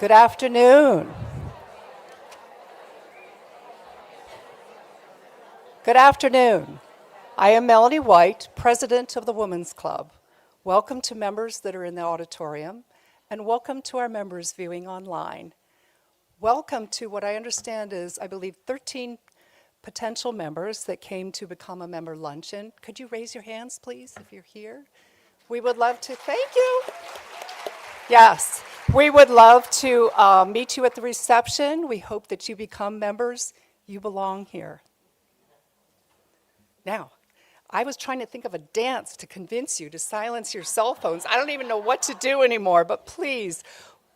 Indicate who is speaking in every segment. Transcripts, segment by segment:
Speaker 1: Good afternoon. Good afternoon. I am Melanie White, President of the Women's Club. Welcome to members that are in the auditorium, and welcome to our members viewing online. Welcome to what I understand is, I believe, 13 potential members that came to become a member luncheon. Could you raise your hands, please, if you're here? We would love to, thank you. Yes, we would love to meet you at the reception. We hope that you become members. You belong here. Now, I was trying to think of a dance to convince you to silence your cell phones. I don't even know what to do anymore, but please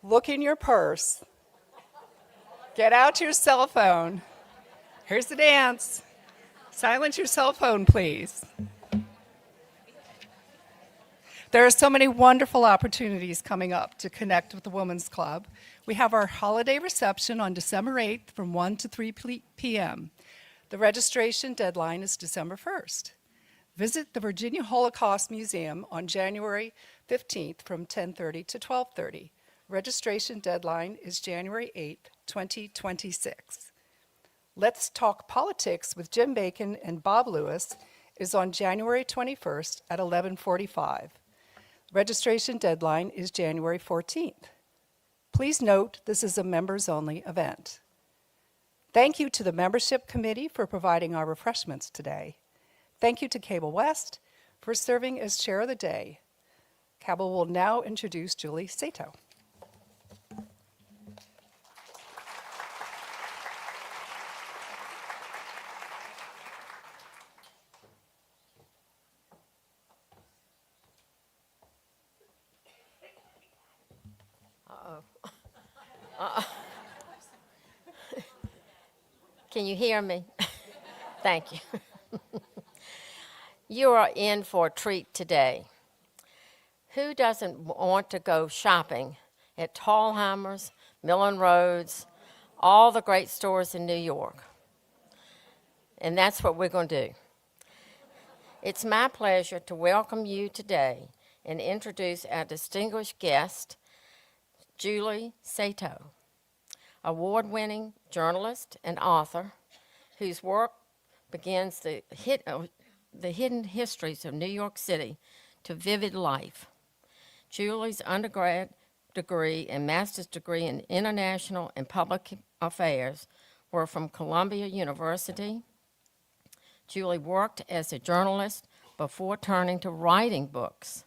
Speaker 1: look in your purse. Get out your cell phone. Here's the dance. Silence your cell phone, please. There are so many wonderful opportunities coming up to connect with the Women's Club. We have our holiday reception on December 8th from 1 to 3 p.m. The registration deadline is December 1st. Visit the Virginia Holocaust Museum on January 15th from 10:30 to 12:30. Registration deadline is January 8th, 2026. Let's Talk Politics with Jim Bacon and Bob Lewis is on January 21st at 11:45. Registration deadline is January 14th. Please note this is a members-only event. Thank you to the membership committee for providing our refreshments today. Thank you to Cable West for serving as chair of the day. Cabell will now introduce Julie Satow.
Speaker 2: Can you hear me? Thank you. You are in for a treat today. Who doesn't want to go shopping at Tallheimer's, Millen Roads, all the great stores in New York? And that's what we're going to do. It's my pleasure to welcome you today and introduce our distinguished guest, Julie Satow, award-winning journalist and author whose work begins the hidden histories of New York City to vivid life. Julie's undergrad degree and master's degree in international and public affairs were from Columbia University. Julie worked as a journalist before turning to writing books.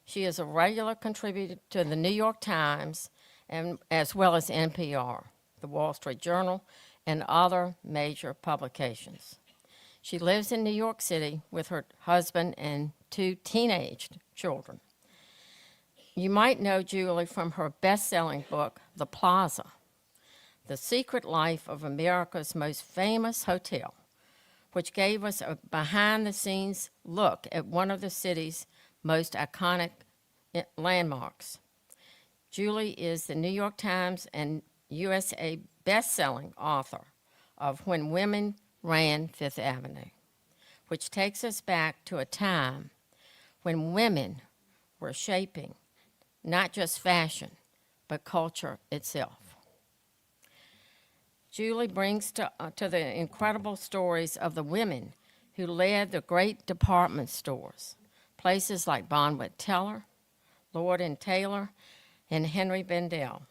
Speaker 2: She is a regular contributor to the New York Times and as well as NPR, the Wall Street Journal, and other major publications. She lives in New York City with her husband and 2 teenaged children. You might know Julie from her best-selling book, The Plaza, The Secret Life of America's Most Famous Hotel, which gave us a behind-the-scenes look at one of the city's most iconic landmarks. Julie is the New York Times and USA best-selling author of When Women Ran Fifth Avenue, which takes us back to a time when women were shaping not just fashion, but culture itself. Julie brings to the incredible stories of the women who led the great department stores, places like Bonwit Teller, Lord & Taylor, and Henry Bendel.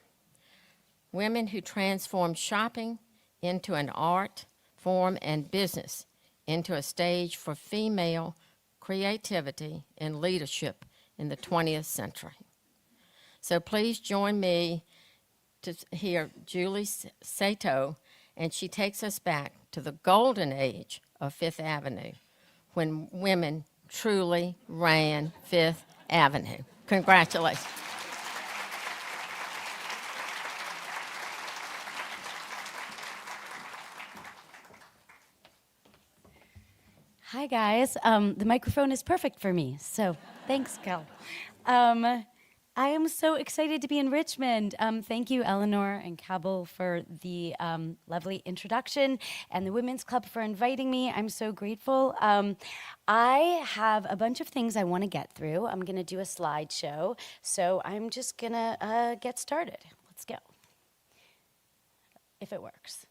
Speaker 2: Women who transformed shopping into an art form and business into a stage for female creativity and leadership in the 20th century. So please join me to hear Julie Satow, and she takes us back to the golden age of Fifth Avenue, when women truly ran Fifth Avenue. Congratulations.
Speaker 3: Hi, guys. The microphone is perfect for me, so thanks, Cal. I am so excited to be in Richmond. Thank you, Eleanor and Cabell, for the lovely introduction, and the Women's Club for inviting me. I'm so grateful. I have a bunch of things I want to get through. I'm going to do a slideshow, so I'm just going to get started. Let's go. If it works.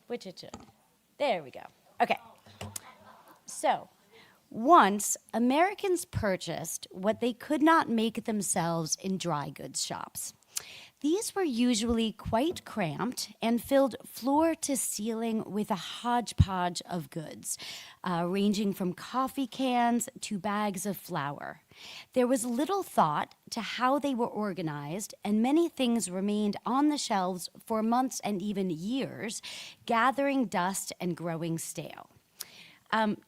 Speaker 3: Which it should. There we go. Okay. So, once Americans purchased what they could not make themselves in dry goods shops. These were usually quite cramped and filled floor to ceiling with a hodgepodge of goods, ranging from coffee cans to bags of flour. There was little thought to how they were organized, and many things remained on the shelves for months and even years, gathering dust and growing stale.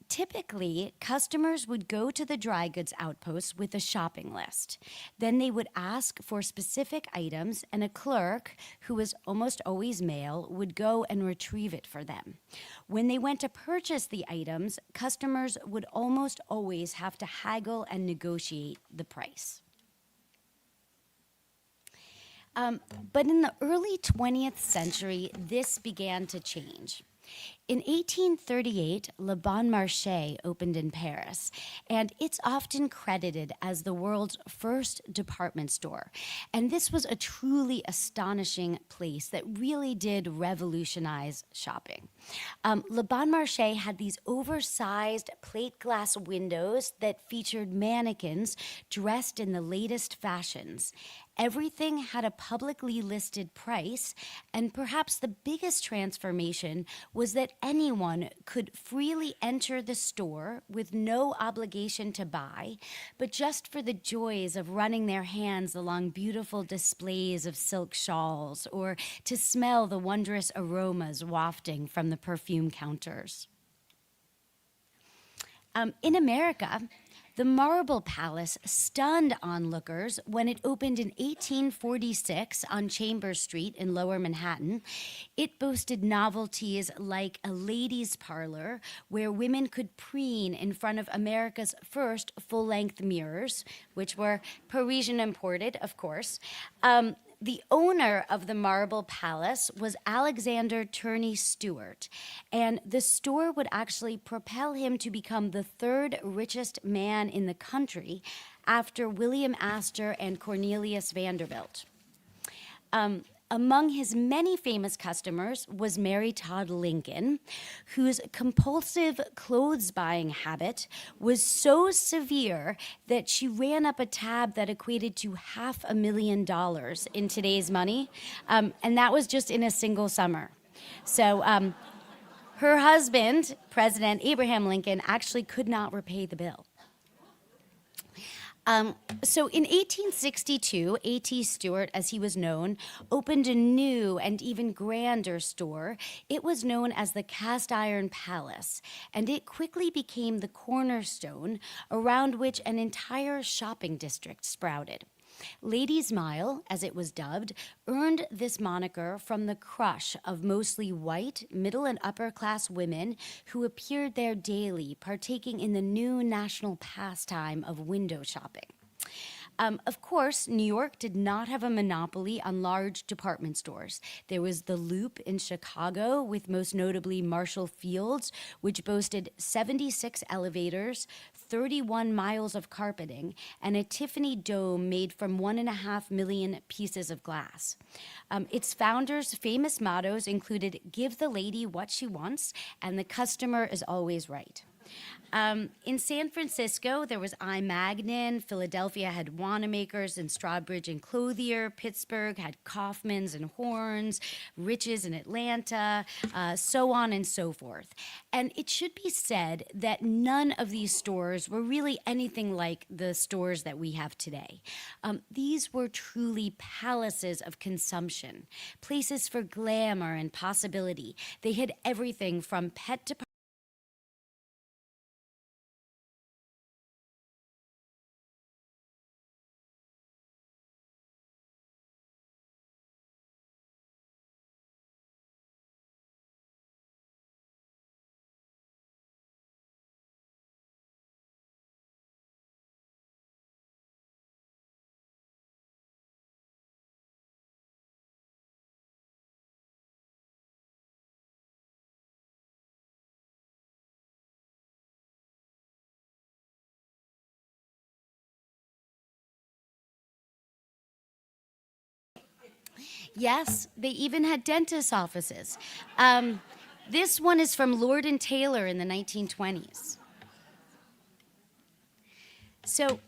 Speaker 3: Typically, customers would go to the dry goods outpost with a shopping list. Then they would ask for specific items, and a clerk, who was almost always male, would go and retrieve it for them. When they went to purchase the items, customers would almost always have to haggle and negotiate the price. But in the early 20th century, this began to change. In 1838, Le Bon Marché opened in Paris, and it's often credited as the world's first department store. And this was a truly astonishing place that really did revolutionize shopping. Le Bon Marché had these oversized plate glass windows that featured mannequins dressed in the latest fashions. Everything had a publicly listed price, and perhaps the biggest transformation was that anyone could freely enter the store with no obligation to buy, but just for the joys of running their hands along beautiful displays of silk shawls or to smell the wondrous aromas wafting from the perfume counters. In America, the Marble Palace stunned onlookers when it opened in 1846 on Chambers Street in Lower Manhattan. It boasted novelties like a ladies' parlor where women could preen in front of America's first full-length mirrors, which were Parisian imported, of course. The owner of the Marble Palace was Alexander Turney Stewart, and the store would actually propel him to become the third richest man in the country after William Astor and Cornelius Vanderbilt. Among his many famous customers was Mary Todd Lincoln, whose compulsive clothes-buying habit was so severe that she ran up a tab that equated to $500,000 in today's money, and that was just in a single summer. So her husband, President Abraham Lincoln, actually could not repay the bill. So in 1862, A.T. Stewart, as he was known, opened a new and even grander store. It was known as the Cast Iron Palace, and it quickly became the cornerstone around which an entire shopping district sprouted. Ladies' Mile, as it was dubbed, earned this moniker from the crush of mostly white, middle and upper class women who appeared there daily, partaking in the new national pastime of window shopping. Of course, New York did not have a monopoly on large department stores. There was the Loop in Chicago, with most notably Marshall Field's, which boasted 76 elevators, 31 miles of carpeting, and a Tiffany dome made from 1.5 million pieces of glass. Its founders' famous mottos included, "Give the lady what she wants, and the customer is always right." In San Francisco, there was I. Magnin. Philadelphia had Wanamaker's and Strawbridge and Clothier. Pittsburgh had Kaufman's and Horns. Rich's in Atlanta, so on and so forth. And it should be said that none of these stores were really anything like the stores that we have today. These were truly palaces of consumption, places for glamour and possibility. They had everything from pet to Yes, they even had dentist offices. This one is from Lord and Taylor in the 1920s. So,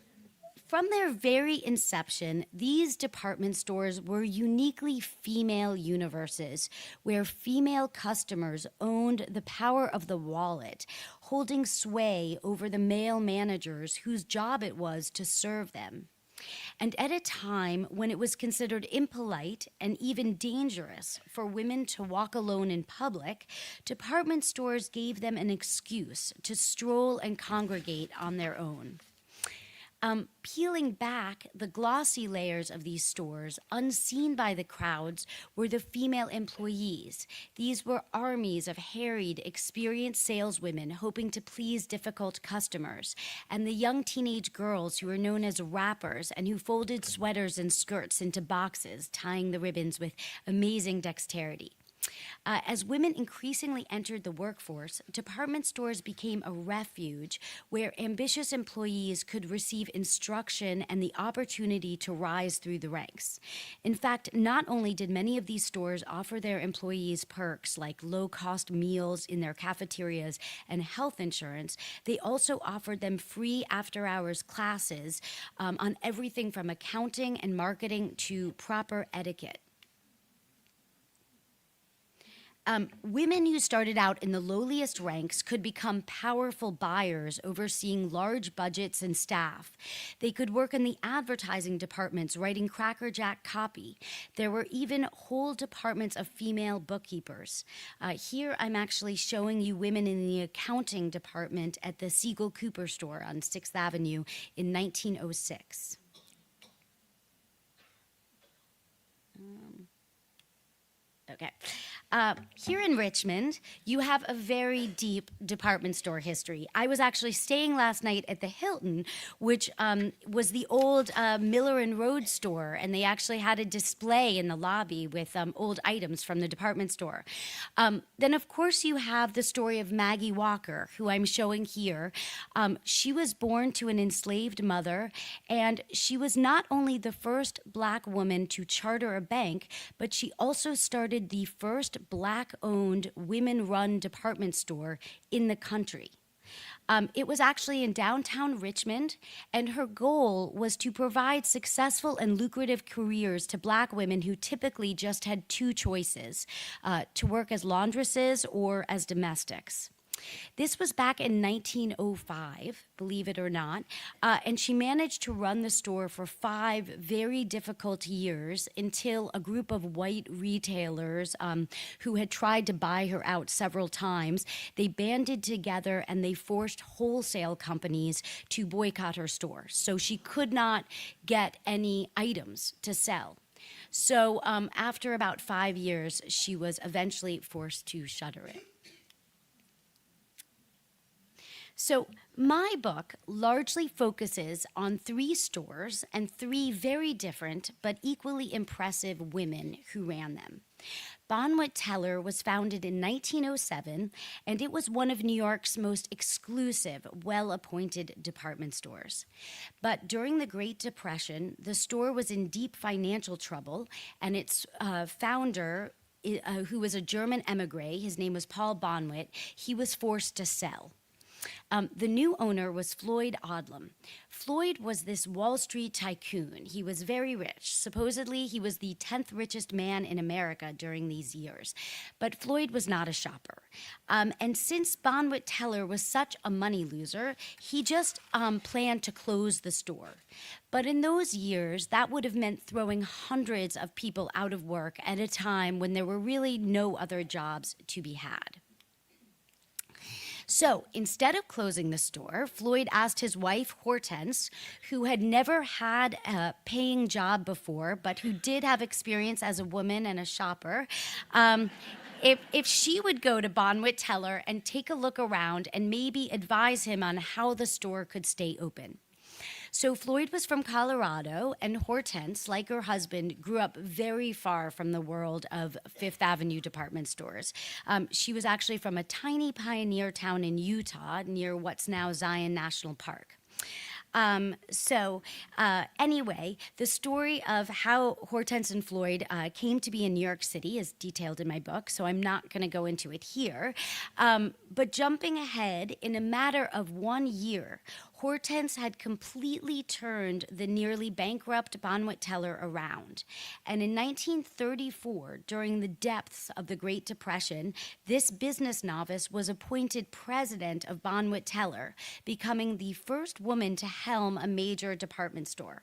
Speaker 3: from their very inception, these department stores were uniquely female universes where female customers owned the power of the wallet, holding sway over the male managers whose job it was to serve them. And at a time when it was considered impolite and even dangerous for women to walk alone in public, department stores gave them an excuse to stroll and congregate on their own. Peeling back the glossy layers of these stores, unseen by the crowds, were the female employees. These were armies of harried, experienced saleswomen hoping to please difficult customers, and the young teenage girls who were known as wrappers and who folded sweaters and skirts into boxes, tying the ribbons with amazing dexterity. As women increasingly entered the workforce, department stores became a refuge where ambitious employees could receive instruction and the opportunity to rise through the ranks. In fact, not only did many of these stores offer their employees perks like low-cost meals in their cafeterias and health insurance, they also offered them free after-hours classes on everything from accounting and marketing to proper etiquette. Women who started out in the lowliest ranks could become powerful buyers overseeing large budgets and staff. They could work in the advertising departments writing crackerjack copy. There were even whole departments of female bookkeepers. Here I'm actually showing you women in the accounting department at the Siegel Cooper store on 6th Avenue in 1906. Okay. Here in Richmond, you have a very deep department store history. I was actually staying last night at the Hilton, which was the old Miller and Rhodes store, and they actually had a display in the lobby with old items from the department store. Then, of course, you have the story of Maggie Walker, who I'm showing here. She was born to an enslaved mother, and she was not only the first Black woman to charter a bank, but she also started the first Black-owned, women-run department store in the country. It was actually in downtown Richmond, and her goal was to provide successful and lucrative careers to Black women who typically just had two choices, to work as laundresses or as domestics. This was back in 1905, believe it or not, and she managed to run the store for 5 very difficult years until a group of white retailers who had tried to buy her out several times, they banded together and they forced wholesale companies to boycott her store. So she could not get any items to sell. So after about 5 years, she was eventually forced to shutter it. So my book largely focuses on 3 stores and 3 very different but equally impressive women who ran them. Bonwit Teller was founded in 1907, and it was one of New York's most exclusive, well-appointed department stores. But during the Great Depression, the store was in deep financial trouble, and its founder, who was a German emigre, his name was Paul Bonwit, he was forced to sell. The new owner was Floyd Odlum. Floyd was this Wall Street tycoon. He was very rich. Supposedly, he was the 10th richest man in America during these years. But Floyd was not a shopper. And since Bonwit Teller was such a money loser, he just planned to close the store. But in those years, that would have meant throwing hundreds of people out of work at a time when there were really no other jobs to be had. So instead of closing the store, Floyd asked his wife, Hortense, who had never had a paying job before, but who did have experience as a woman and a shopper, if she would go to Bonwit Teller and take a look around and maybe advise him on how the store could stay open. So Floyd was from Colorado, and Hortense, like her husband, grew up very far from the world of Fifth Avenue department stores. She was actually from a tiny pioneer town in Utah near what's now Zion National Park. Anyway, the story of how Hortense and Floyd came to be in New York City is detailed in my book, so I'm not going to go into it here. But jumping ahead, in a matter of 1 year, Hortense had completely turned the nearly bankrupt Bonwit Teller around. And in 1934, during the depths of the Great Depression, this business novice was appointed president of Bonwit Teller, becoming the first woman to helm a major department store.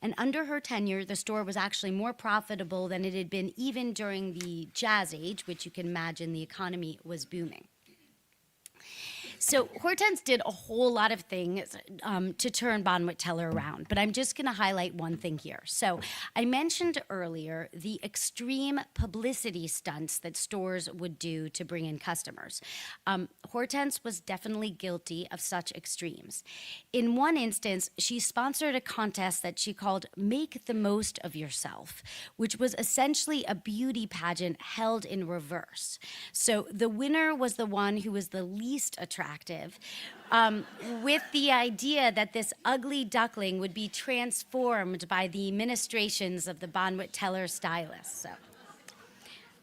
Speaker 3: And under her tenure, the store was actually more profitable than it had been even during the Jazz Age, which you can imagine the economy was booming. So Hortense did a whole lot of things to turn Bonwit Teller around, but I'm just going to highlight one thing here. So I mentioned earlier the extreme publicity stunts that stores would do to bring in customers. Hortense was definitely guilty of such extremes. In one instance, she sponsored a contest that she called Make the Most of Yourself, which was essentially a beauty pageant held in reverse. So the winner was the one who was the least attractive, with the idea that this ugly duckling would be transformed by the ministrations of the Bonwit Teller stylist. So,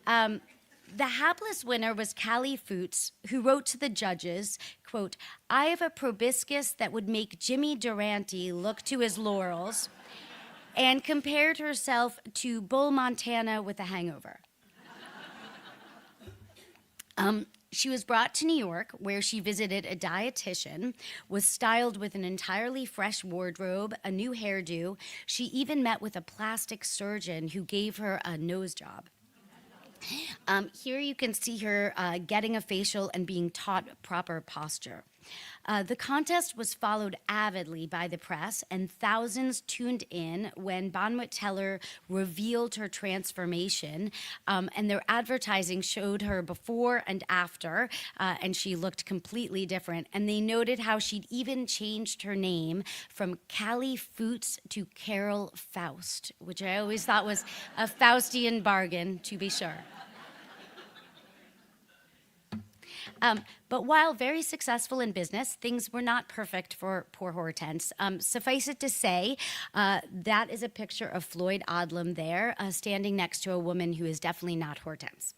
Speaker 3: the hapless winner was Callie Foots, who wrote to the judges, quote, "I have a proboscis that would make Jimmy Durante look to his laurels," and compared herself to Bull Montana with a hangover. She was brought to New York, where she visited a dietitian, was styled with an entirely fresh wardrobe, a new hairdo. She even met with a plastic surgeon who gave her a nose job. Here you can see her getting a facial and being taught proper posture. The contest was followed avidly by the press, and thousands tuned in when Bonwit Teller revealed her transformation, and their advertising showed her before and after, and she looked completely different. And they noted how she'd even changed her name from Callie Foots to Carol Faust, which I always thought was a Faustian bargain, to be sure. But while very successful in business, things were not perfect for poor Hortense. Suffice it to say, that is a picture of Floyd Odlum there, standing next to a woman who is definitely not Hortense.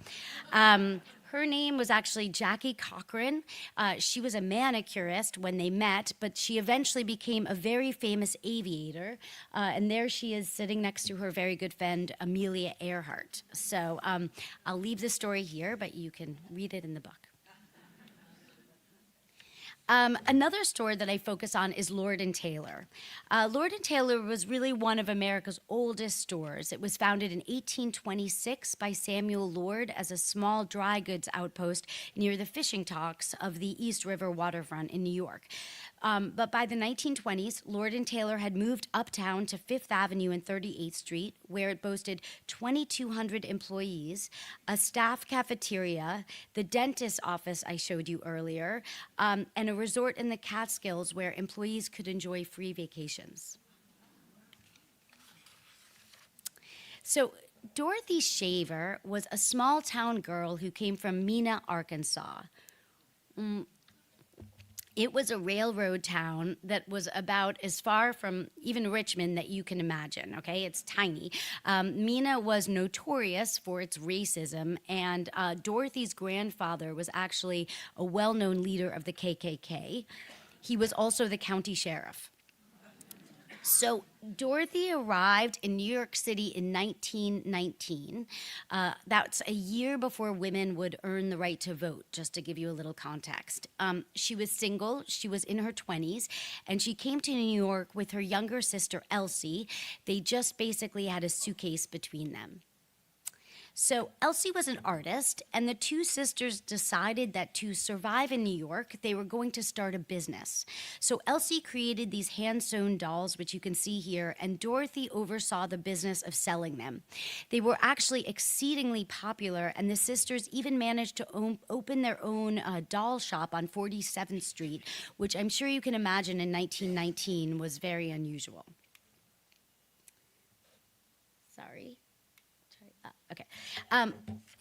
Speaker 3: Her name was actually Jackie Cochran. She was a manicurist when they met, but she eventually became a very famous aviator. And there she is sitting next to her very good friend, Amelia Earhart. So I'll leave the story here, but you can read it in the book. Another store that I focus on is Lord & Taylor. Lord & Taylor was really one of America's oldest stores. It was founded in 1826 by Samuel Lord as a small dry goods outpost near the fishing docks of the East River waterfront in New York. But by the 1920s, Lord & Taylor had moved uptown to Fifth Avenue and 38th Street, where it boasted 2,200 employees, a staff cafeteria, the dentist's office I showed you earlier, and a resort in the Catskills where employees could enjoy free vacations. So Dorothy Shaver was a small-town girl who came from Mena, Arkansas. It was a railroad town that was about as far from even Richmond that you can imagine, okay? It's tiny. Mena was notorious for its racism, and Dorothy's grandfather was actually a well-known leader of the KKK. He was also the county sheriff. So Dorothy arrived in New York City in 1919. That's a year before women would earn the right to vote, just to give you a little context. She was single, she was in her 20s, and she came to New York with her younger sister, Elsie. They just basically had a suitcase between them. So Elsie was an artist, and the two sisters decided that to survive in New York, they were going to start a business. So Elsie created these hand-sewn dolls, which you can see here, and Dorothy oversaw the business of selling them. They were actually exceedingly popular, and the sisters even managed to open their own doll shop on 47th Street, which I'm sure you can imagine in 1919 was very unusual. Sorry. Okay.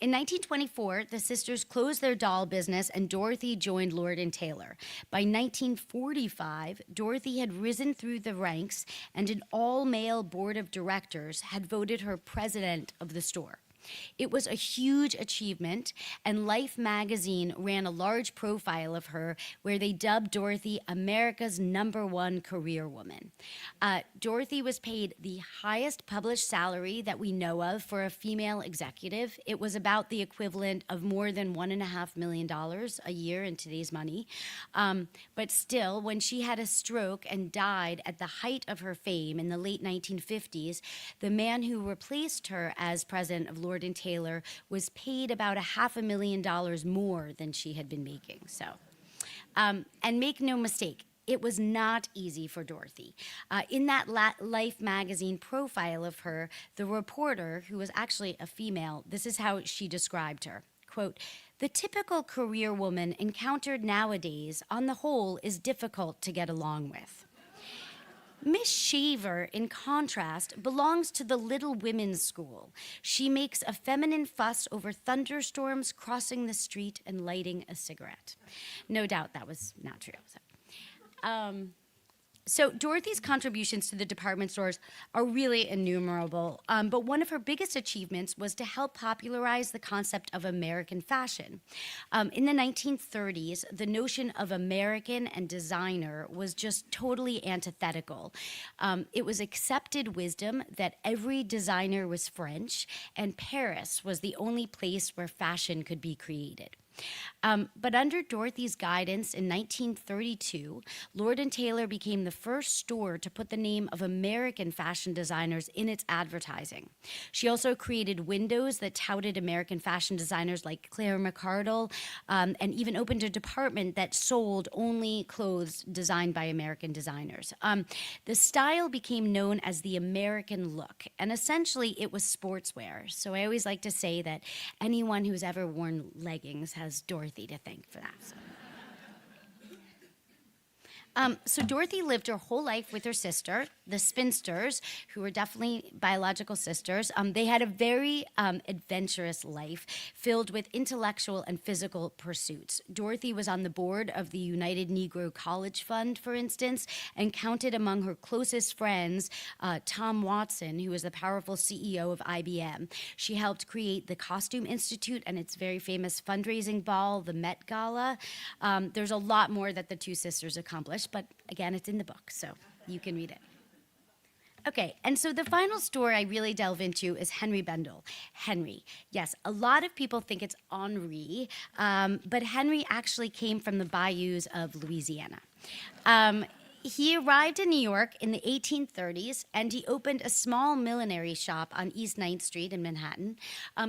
Speaker 3: In 1924, the sisters closed their doll business and Dorothy joined Lord & Taylor. By 1945, Dorothy had risen through the ranks and an all-male board of directors had voted her president of the store. It was a huge achievement, and Life magazine ran a large profile of her where they dubbed Dorothy America's #1 career woman. Dorothy was paid the highest published salary that we know of for a female executive. It was about the equivalent of more than $1.5 million a year in today's money. But still, when she had a stroke and died at the height of her fame in the late 1950s, the man who replaced her as president of Lord & Taylor was paid about $500,000 more than she had been making. So, and make no mistake, it was not easy for Dorothy. In that Life magazine profile of her, the reporter, who was actually a female, this is how she described her. Quote, "The typical career woman encountered nowadays, on the whole, is difficult to get along with. Miss Shaver, in contrast, belongs to the Little Women's School. She makes a feminine fuss over thunderstorms, crossing the street, and lighting a cigarette." No doubt that was not true. So Dorothy's contributions to the department stores are really innumerable, but one of her biggest achievements was to help popularize the concept of American fashion. In the 1930s, the notion of American and designer was just totally antithetical. It was accepted wisdom that every designer was French, and Paris was the only place where fashion could be created. But under Dorothy's guidance in 1932, Lord & Taylor became the first store to put the name of American fashion designers in its advertising. She also created windows that touted American fashion designers like Claire McCardell, and even opened a department that sold only clothes designed by American designers. The style became known as the American look, and essentially it was sportswear. So I always like to say that anyone who's ever worn leggings has Dorothy to thank for that. So Dorothy lived her whole life with her sister, the spinsters, who were definitely biological sisters. They had a very adventurous life filled with intellectual and physical pursuits. Dorothy was on the board of the United Negro College Fund, for instance, and counted among her closest friends Tom Watson, who was the powerful CEO of IBM. She helped create the Costume Institute and its very famous fundraising ball, the Met Gala. There's a lot more that the two sisters accomplished, but again, it's in the book, so you can read it. Okay, and so the final store I really delve into is Henry Bendel. Henry, yes, a lot of people think it's Henri, but Henry actually came from the bayous of Louisiana. He arrived in New York in the 1830s, and he opened a small millinery shop on East 9th Street in Manhattan.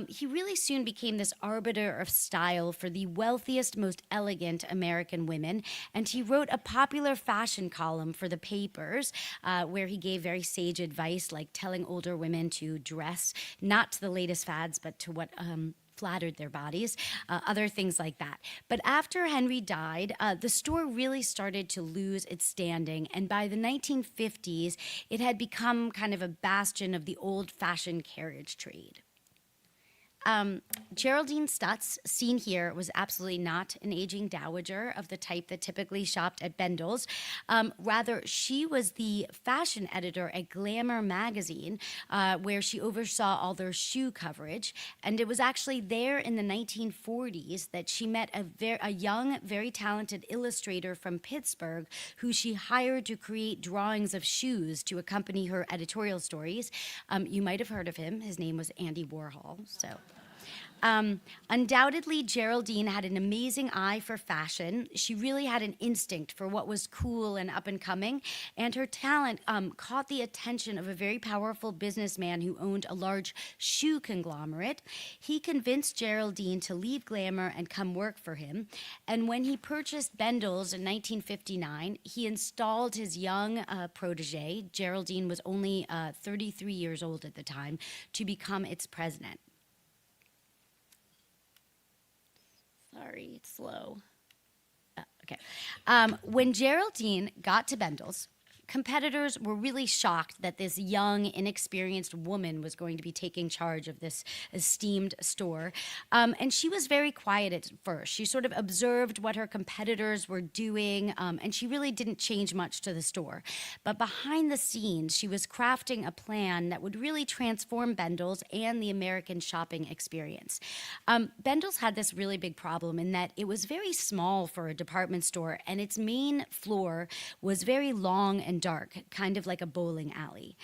Speaker 3: He really soon became this arbiter of style for the wealthiest, most elegant American women, and he wrote a popular fashion column for the papers where he gave very sage advice, like telling older women to dress not to the latest fads, but to what flattered their bodies, other things like that. But after Henry died, the store really started to lose its standing, and by the 1950s, it had become kind of a bastion of the old-fashioned carriage trade. Geraldine Stutz, seen here, was absolutely not an aging dowager of the type that typically shopped at Bendel's. Rather, she was the fashion editor at Glamour magazine, where she oversaw all their shoe coverage. And it was actually there in the 1940s that she met a young, very talented illustrator from Pittsburgh who she hired to create drawings of shoes to accompany her editorial stories. You might have heard of him. His name was Andy Warhol. So. Undoubtedly, Geraldine had an amazing eye for fashion. She really had an instinct for what was cool and up and coming, and her talent caught the attention of a very powerful businessman who owned a large shoe conglomerate. He convinced Geraldine to leave Glamour and come work for him, and when he purchased Bendel's in 1959, he installed his young protege, Geraldine was only 33 years old at the time, to become its president. Sorry, it's slow. Okay. When Geraldine got to Bendel's, competitors were really shocked that this young, inexperienced woman was going to be taking charge of this esteemed store. And she was very quiet at first. She sort of observed what her competitors were doing, and she really didn't change much to the store. But behind the scenes, she was crafting a plan that would really transform Bendel's and the American shopping experience. Bendel's had this really big problem in that it was very small for a department store, and its main floor was very long and dark, kind of like a bowling alley.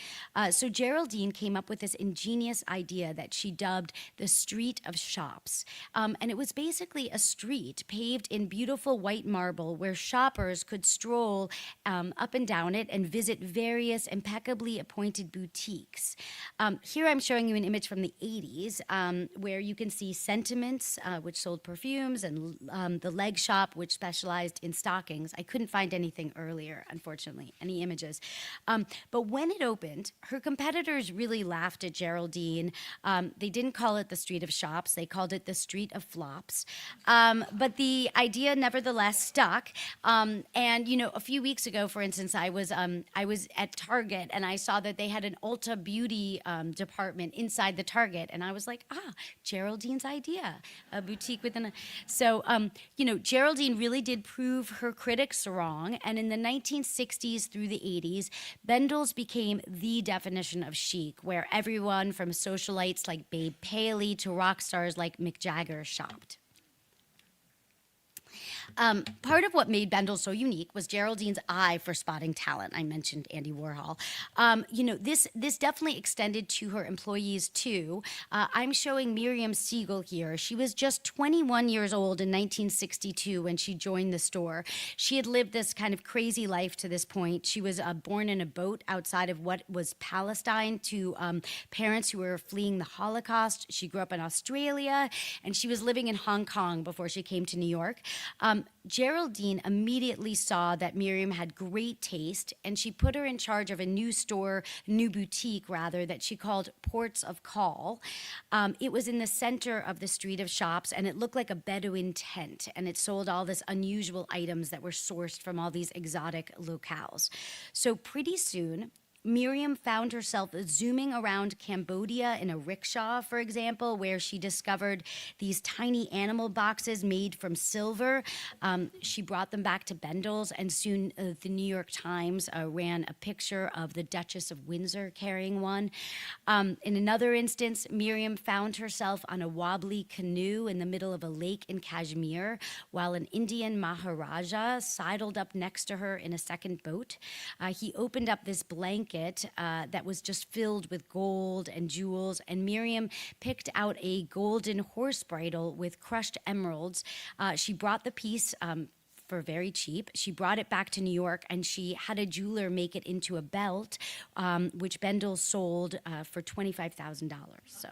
Speaker 3: So Geraldine came up with this ingenious idea that she dubbed the Street of Shops. And it was basically a street paved in beautiful white marble where shoppers could stroll up and down it and visit various impeccably appointed boutiques. Here I'm showing you an image from the 80s where you can see Sentiments, which sold perfumes, and the Leg Shop, which specialized in stockings. I couldn't find anything earlier, unfortunately, any images. But when it opened, her competitors really laughed at Geraldine. They didn't call it the Street of Shops, they called it the Street of Flops. But the idea nevertheless stuck. And you know, a few weeks ago, for instance, I was at Target and I saw that they had an Ulta beauty department inside the Target, and I was like, Geraldine's idea, a boutique within a. So you know, Geraldine really did prove her critics wrong, and in the 1960s through the 80s, Bendel's became the definition of chic, where everyone from socialites like Babe Paley to rock stars like Mick Jagger shopped. Part of what made Bendel's so unique was Geraldine's eye for spotting talent. I mentioned Andy Warhol. You know, this definitely extended to her employees too. I'm showing Miriam Siegel here. She was just 21 years old in 1962 when she joined the store. She had lived this kind of crazy life to this point. She was born in a boat outside of what was Palestine to parents who were fleeing the Holocaust. She grew up in Australia, and she was living in Hong Kong before she came to New York. Geraldine immediately saw that Miriam had great taste, and she put her in charge of a new boutique rather, that she called Ports of Call. It was in the center of the Street of Shops, and it looked like a Bedouin tent, and it sold all this unusual items that were sourced from all these exotic locales. So pretty soon, Miriam found herself zooming around Cambodia in a rickshaw, for example, where she discovered these tiny animal boxes made from silver. She brought them back to Bendel's, and soon the New York Times ran a picture of the Duchess of Windsor carrying one. In another instance, Miriam found herself on a wobbly canoe in the middle of a lake in Kashmir, while an Indian Maharaja sidled up next to her in a second boat. He opened up this blanket that was just filled with gold and jewels, and Miriam picked out a golden horse bridle with crushed emeralds. She brought the piece for very cheap. She brought it back to New York, and she had a jeweler make it into a belt, which Bendel sold for $25,000. So.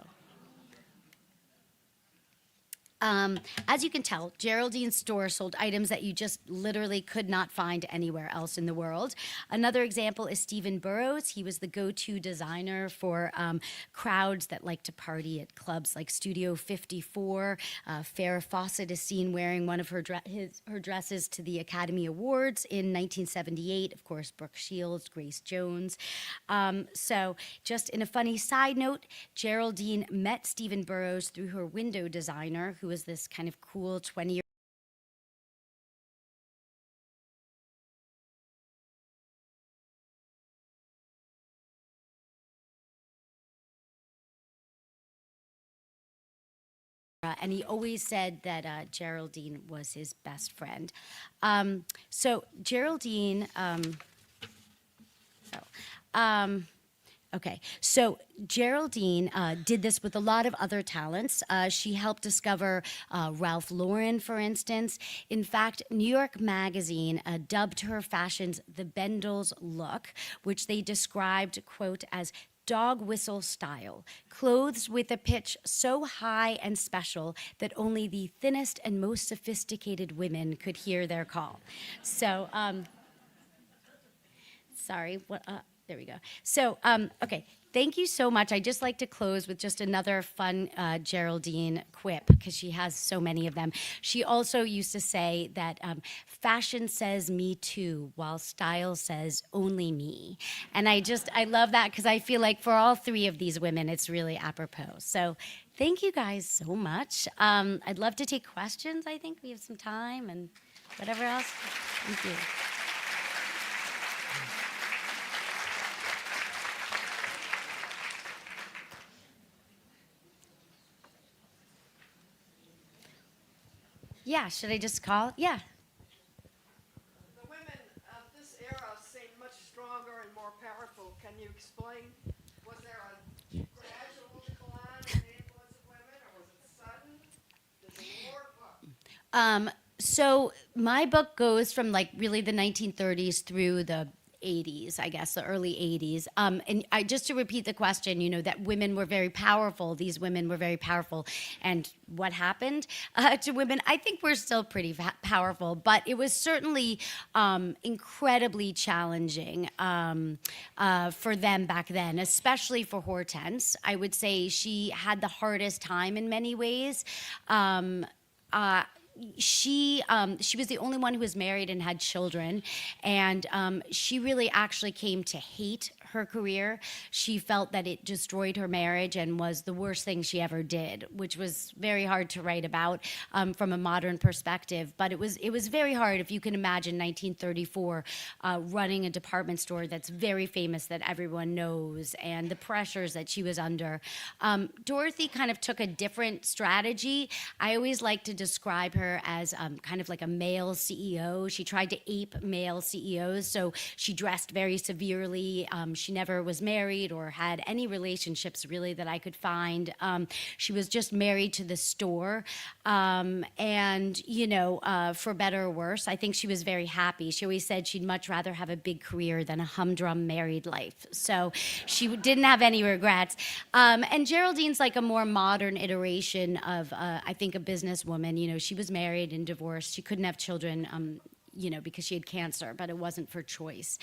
Speaker 3: As you can tell, Geraldine's store sold items that you just literally could not find anywhere else in the world. Another example is Stephen Burrows. He was the go-to designer for crowds that like to party at clubs like Studio 54. Farrah Fawcett is seen wearing one of her dresses to the Academy Awards in 1978. Of course, Brooke Shields, Grace Jones. So just in a funny side note, Geraldine met Stephen Burrows through her window designer, who was this kind of cool 20-year and he always said that Geraldine was his best friend. So Geraldine, okay, so Geraldine did this with a lot of other talents. She helped discover Ralph Lauren, for instance. In fact, New York Magazine dubbed her fashions the Bendel's look, which they described, quote, as dog whistle style, clothes with a pitch so high and special that only the thinnest and most sophisticated women could hear their call. So, sorry, what? There we go. So, okay, thank you so much. I just like to close with just another fun Geraldine quip, because she has so many of them. She also used to say that fashion says me too, while style says only me. And I love that, because I feel like for all three of these women, it's really apropos. So thank you guys so much. I'd love to take questions. I think we have some time and whatever else. Thank you. Yeah, should I just call? Yeah.
Speaker 1: The women of this era seem much stronger and more powerful. Can you explain? Was there a gradual decline in the influence of women, or was it sudden? Did the war?
Speaker 3: So my book goes from like really the 1930s through the 80s, I guess, the early 80s. And just to repeat the question, that women were very powerful. These women were very powerful. And what happened to women? I think we're still pretty powerful, but it was certainly incredibly challenging for them back then, especially for Hortense. I would say she had the hardest time in many ways. She was the only one who was married and had children, and she really actually came to hate her career. She felt that it destroyed her marriage and was the worst thing she ever did, which was very hard to write about from a modern perspective. But it was very hard, if you can imagine 1934, running a department store that's very famous, that everyone knows, and the pressures that she was under. Dorothy kind of took a different strategy. I always like to describe her as kind of like a male CEO. She tried to ape male CEOs, so she dressed very severely. She never was married or had any relationships really that I could find. She was just married to the store. And, for better or worse, I think she was very happy. She always said she'd much rather have a big career than a humdrum married life. So she didn't have any regrets. And Geraldine's like a more modern iteration of, I think, a businesswoman. She was married and divorced. She couldn't have children. Because she had cancer, but it wasn't for choice.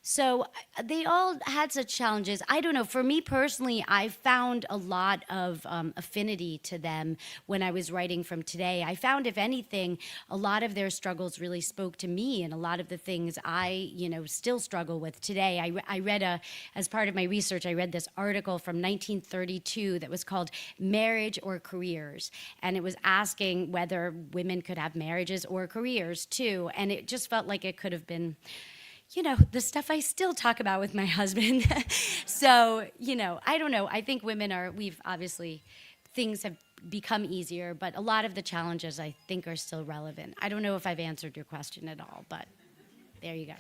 Speaker 3: So they all had such challenges. I don't know. For me personally, I found a lot of affinity to them when I was writing from today. I found, if anything, a lot of their struggles really spoke to me, and a lot of the things I, still struggle with today. I read as part of my research, I read this article from 1932 that was called "Marriage or Careers," and it was asking whether women could have marriages or careers too, and it just felt like it could have been, the stuff I still talk about with my husband. So, I don't know. I think we've obviously, things have become easier, but a lot of the challenges I think are still relevant. I don't know if I've answered your question at all, but there you go.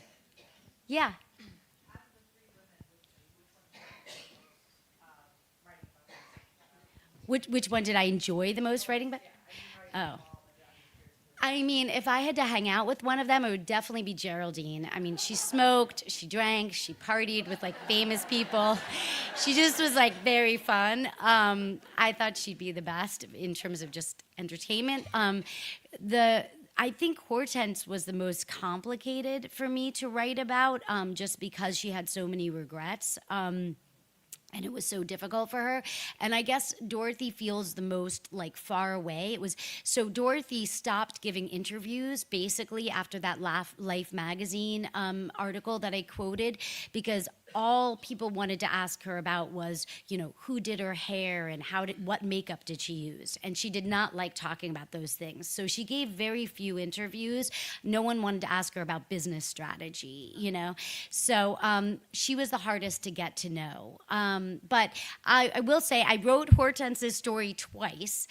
Speaker 3: Yeah. Which one did I enjoy the most writing about? Oh. I mean, if I had to hang out with one of them, it would definitely be Geraldine. I mean, she smoked, she drank, she partied with like famous people. She just was like very fun. I thought she'd be the best in terms of just entertainment. I think Hortense was the most complicated for me to write about, just because she had so many regrets. And it was so difficult for her. And I guess Dorothy feels the most like far away. So Dorothy stopped giving interviews basically after that Life magazine article that I quoted, because all people wanted to ask her about was, who did her hair and what makeup did she use? And she did not like talking about those things. So she gave very few interviews. No one wanted to ask her about business strategy, So she was the hardest to get to know. But I will say I wrote Hortense's story twice.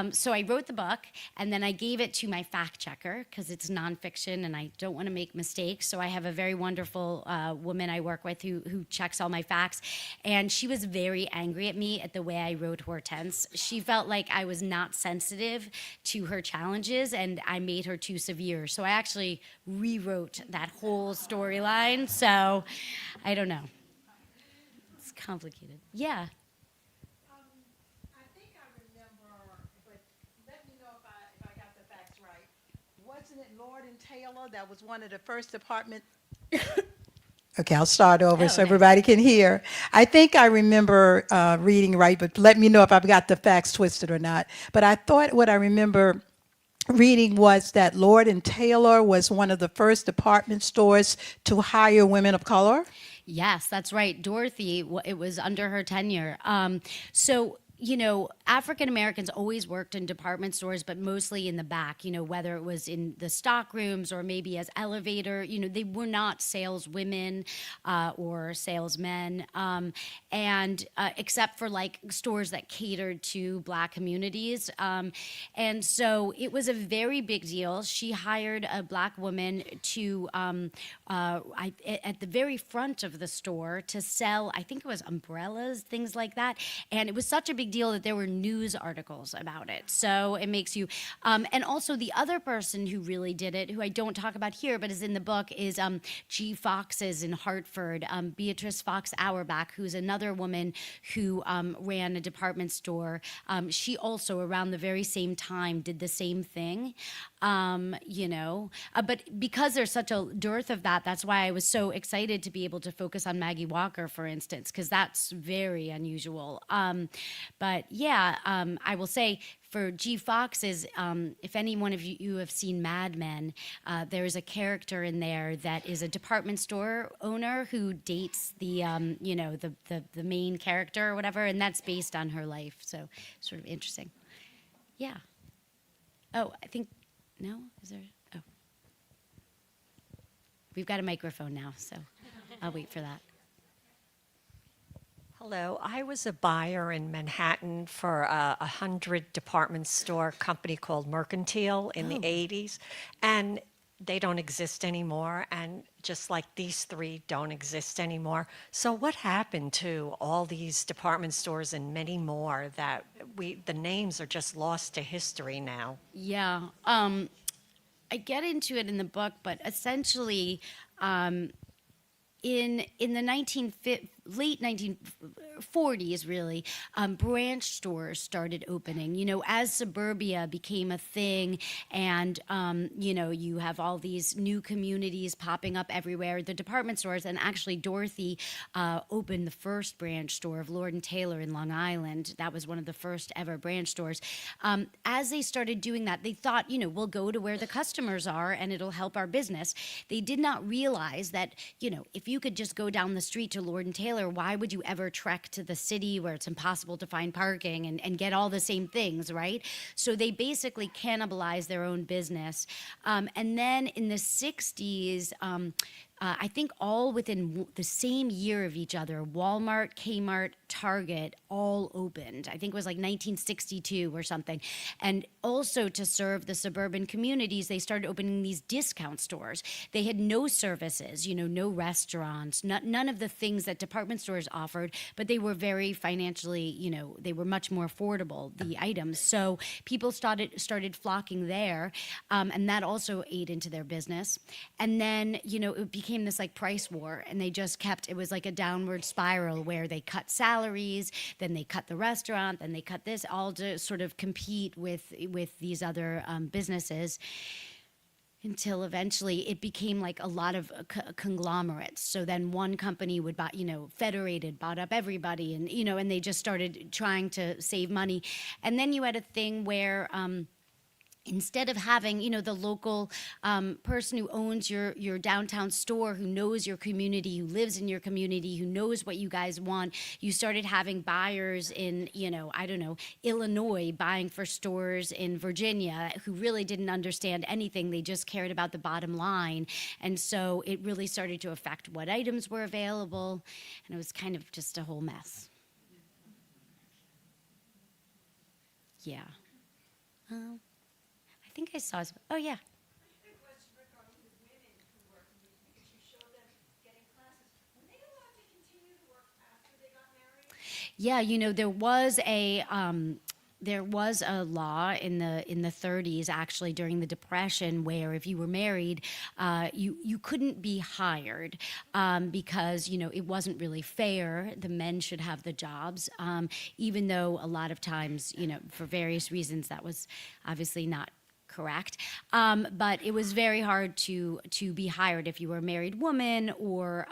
Speaker 3: So I wrote the book, and then I gave it to my fact checker, because it's nonfiction and I don't want to make mistakes. So I have a very wonderful woman I work with who checks all my facts, and she was very angry at me at the way I wrote Hortense. She felt like I was not sensitive to her challenges, and I made her too severe. So I actually rewrote that whole storyline. So I don't know. It's complicated. Yeah.
Speaker 4: I think I remember, but let me know if I got the facts right. Wasn't it Lord and Taylor that was one of the first department
Speaker 5: Okay, I'll start over so
Speaker 3: nice.
Speaker 5: everybody can hear. I think I remember reading right, but let me know if I've got the facts twisted or not. But I thought what I remember reading was that Lord and Taylor was one of the first department stores to hire women of color.
Speaker 3: Yes, that's right. Dorothy, it was under her tenure. So, African Americans always worked in department stores, but mostly in the back, whether it was in the stock rooms or maybe as elevator, they were not saleswomen or salesmen. And except for like stores that catered to Black communities. And so it was a very big deal. She hired a Black woman to, at the very front of the store to sell, I think it was umbrellas, things like that. And it was such a big deal that there were news articles about it. So it makes you, and also the other person who really did it, who I don't talk about here, but is in the book, is G. Fox's in Hartford, Beatrice Fox Auerbach, who's another woman who ran a department store. She also, around the very same time, did the same thing, but because there's such a dearth of that, that's why I was so excited to be able to focus on Maggie Walker, for instance, because that's very unusual. But yeah, I will say for G. Fox's, if any one of you have seen Mad Men, there is a character in there that is a department store owner who dates the main character or whatever, and that's based on her life. So sort of interesting. Yeah. Oh, I think, no? Is there? Oh. We've got a microphone now, so I'll wait for that.
Speaker 6: Hello, I was a buyer in Manhattan for a 100 department store company called Mercantile in the 80s, and they don't exist anymore, and just like these three don't exist anymore. So what happened to all these department stores and many more that the names are just lost to history now?
Speaker 3: Yeah, I get into it in the book, but essentially, in the late 1940s, really, branch stores started opening. As suburbia became a thing, and you have all these new communities popping up everywhere. The department stores, and actually Dorothy opened the first branch store of Lord and Taylor in Long Island. That was one of the first ever branch stores. As they started doing that, they thought, we'll go to where the customers are, and it'll help our business. They did not realize that, if you could just go down the street to Lord and Taylor, why would you ever trek to the city where it's impossible to find parking and get all the same things, right? So they basically cannibalized their own business. And then in the 60s, I think all within the same year of each other, Walmart, Kmart, Target all opened. I think it was like 1962 or something. And also to serve the suburban communities, they started opening these discount stores. They had no services, no restaurants, none of the things that department stores offered, but they were very financially, they were much more affordable, the items. So people started flocking there, and that also ate into their business. And then, it became this like price war, and they just kept, it was like a downward spiral where they cut salaries, then they cut the restaurant, then they cut this, all to sort of compete with these other businesses, until eventually it became like a lot of conglomerates. So then one company would buy, Federated bought up everybody, and and they just started trying to save money. And then you had a thing where instead of having, the local person who owns your downtown store, who knows your community, who lives in your community, who knows what you guys want, you started having buyers in, Illinois buying for stores in Virginia who really didn't understand anything. They just cared about the bottom line. And so it really started to affect what items were available. And it was kind of just a whole mess. Yeah. I think I saw. Oh, yeah. Yeah, there was a law in the 30s, actually, during the Depression, where if you were married, you couldn't be hired because it wasn't really fair. The men should have the jobs, even though a lot of times, for various reasons, that was obviously not correct. But it was very hard to be hired if you were a married woman or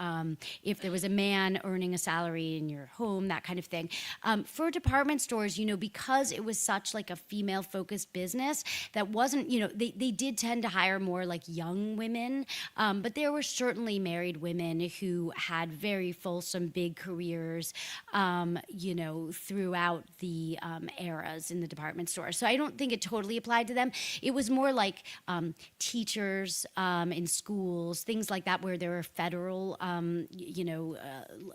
Speaker 3: if there was a man earning a salary in your home, that kind of thing. For department stores, because it was such like a female-focused business, that wasn't, they did tend to hire more like young women, but there were certainly married women who had very fulsome, big careers, throughout the eras in the department store. So I don't think it totally applied to them. It was more like teachers in schools, things like that, where there were federal,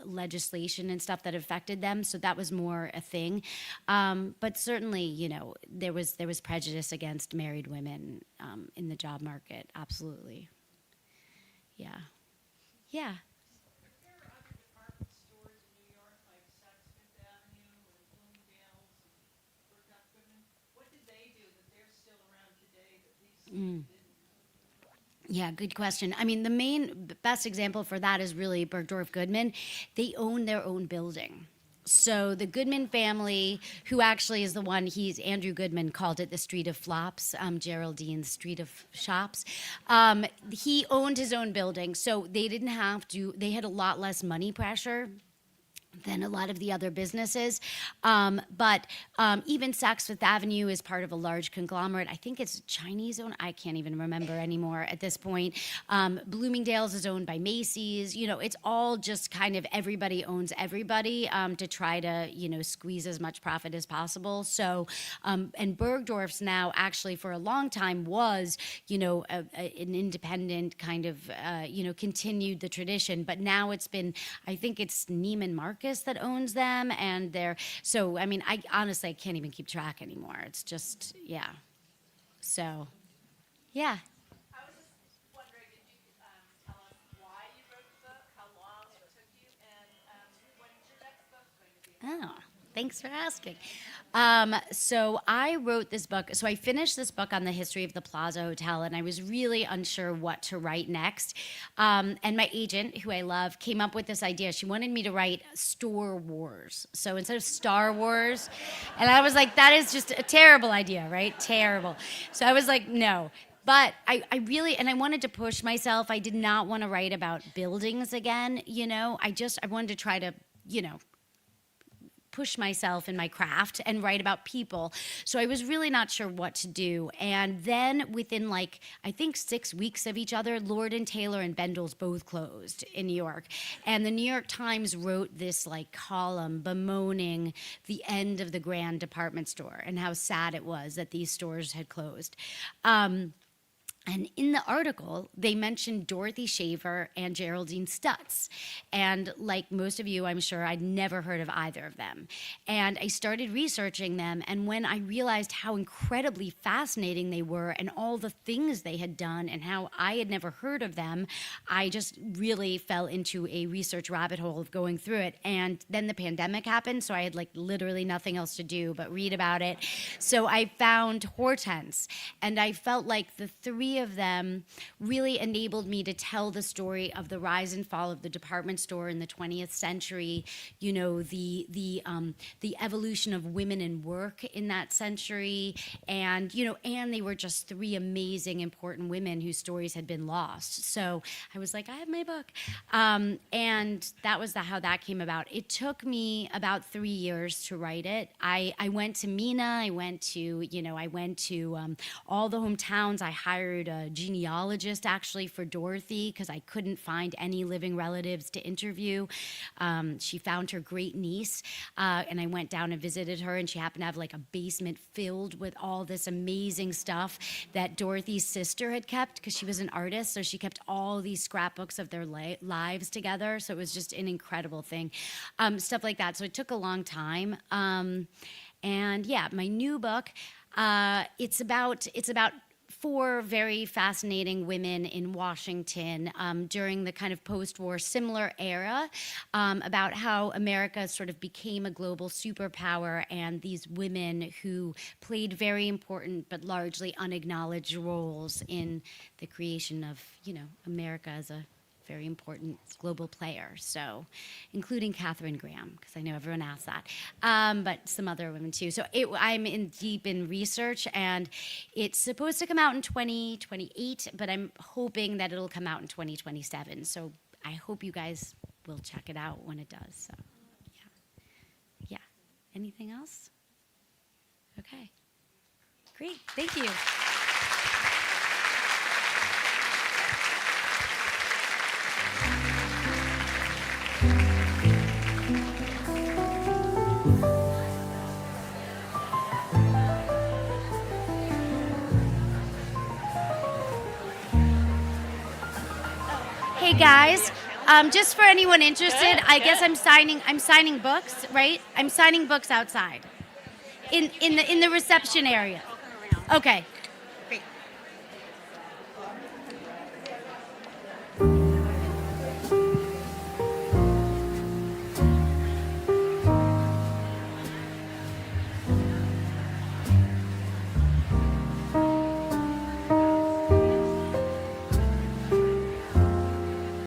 Speaker 3: legislation and stuff that affected them. So that was more a thing. But certainly, there was prejudice against married women in the job market. Absolutely. Yeah. Yeah.
Speaker 4: There are other department stores in New York, like Saks Fifth Avenue and Bloomingdale's and Bergdorf Goodman. What did they do that they're still around today that these didn't?
Speaker 3: Yeah, good question. I mean, the best example for that is really Bergdorf Goodman. They own their own building. So the Goodman family, who actually is the one, Andrew Goodman called it the Street of Flops, Geraldine's Street of Shops. He owned his own building, so they didn't have to, they had a lot less money pressure than a lot of the other businesses. But even Saks Fifth Avenue is part of a large conglomerate. I think it's Chinese owned. I can't even remember anymore at this point. Bloomingdale's is owned by Macy's. It's all just kind of everybody owns everybody to try to, squeeze as much profit as possible. So, and Bergdorf's now actually for a long time was, an independent kind of, continued the tradition. But now it's been, I think it's Neiman Marcus that owns them, and so I mean, I honestly can't even keep track anymore. It's just, yeah. So, yeah.
Speaker 7: I was just wondering if you could tell us why you wrote the book, how long it took you, and when's your next book going to be?
Speaker 3: Oh, thanks for asking. So I wrote this book. So I finished this book on the history of the Plaza Hotel, and I was really unsure what to write next. And my agent, who I love, came up with this idea. She wanted me to write Store Wars. So instead of Star Wars, and I was like, that is just a terrible idea, right? Terrible. So I was like, no. But I really, and I wanted to push myself. I did not want to write about buildings again, I wanted to try to, push myself in my craft and write about people. So I was really not sure what to do. And then within I think 6 weeks of each other, Lord & Taylor and Bendel's both closed in New York. And the New York Times wrote this column bemoaning the end of the grand department store and how sad it was that these stores had closed. And in the article, they mentioned Dorothy Shaver and Geraldine Stutz. And like most of you, I'm sure I'd never heard of either of them. And I started researching them, and when I realized how incredibly fascinating they were and all the things they had done and how I had never heard of them, I just really fell into a research rabbit hole of going through it. And then the pandemic happened, so I had literally nothing else to do but read about it. So I found Hortense, and I felt like the three of them really enabled me to tell the story of the rise and fall of the department store in the 20th century, the evolution of women in work in that century, and they were just three amazing, important women whose stories had been lost. So I was like, I have my book. And that was how that came about. It took me about 3 years to write it. I went to MENA, I went to all the hometowns. I hired a genealogist actually for Dorothy because I couldn't find any living relatives to interview. She found her great niece, and I went down and visited her, and she happened to have a basement filled with all this amazing stuff that Dorothy's sister had kept because she was an artist, so she kept all these scrapbooks of their lives together. So it was just an incredible thing, stuff like that. So it took a long time. And yeah, my new book, it's about 4 very fascinating women in Washington during the kind of post-war similar era, about how America sort of became a global superpower, and these women who played very important but largely unacknowledged roles in the creation of, America as a very important global player. So, including Katharine Graham, because I know everyone asks that, but some other women too. So I'm deep in research, and it's supposed to come out in 2028, but I'm hoping that it'll come out in 2027. So I hope you guys will check it out when it does. So, yeah. Anything else? Okay. Great. Thank you. Hey guys, just for anyone interested, I guess I'm signing books, right? I'm signing books outside, in the reception area. Okay,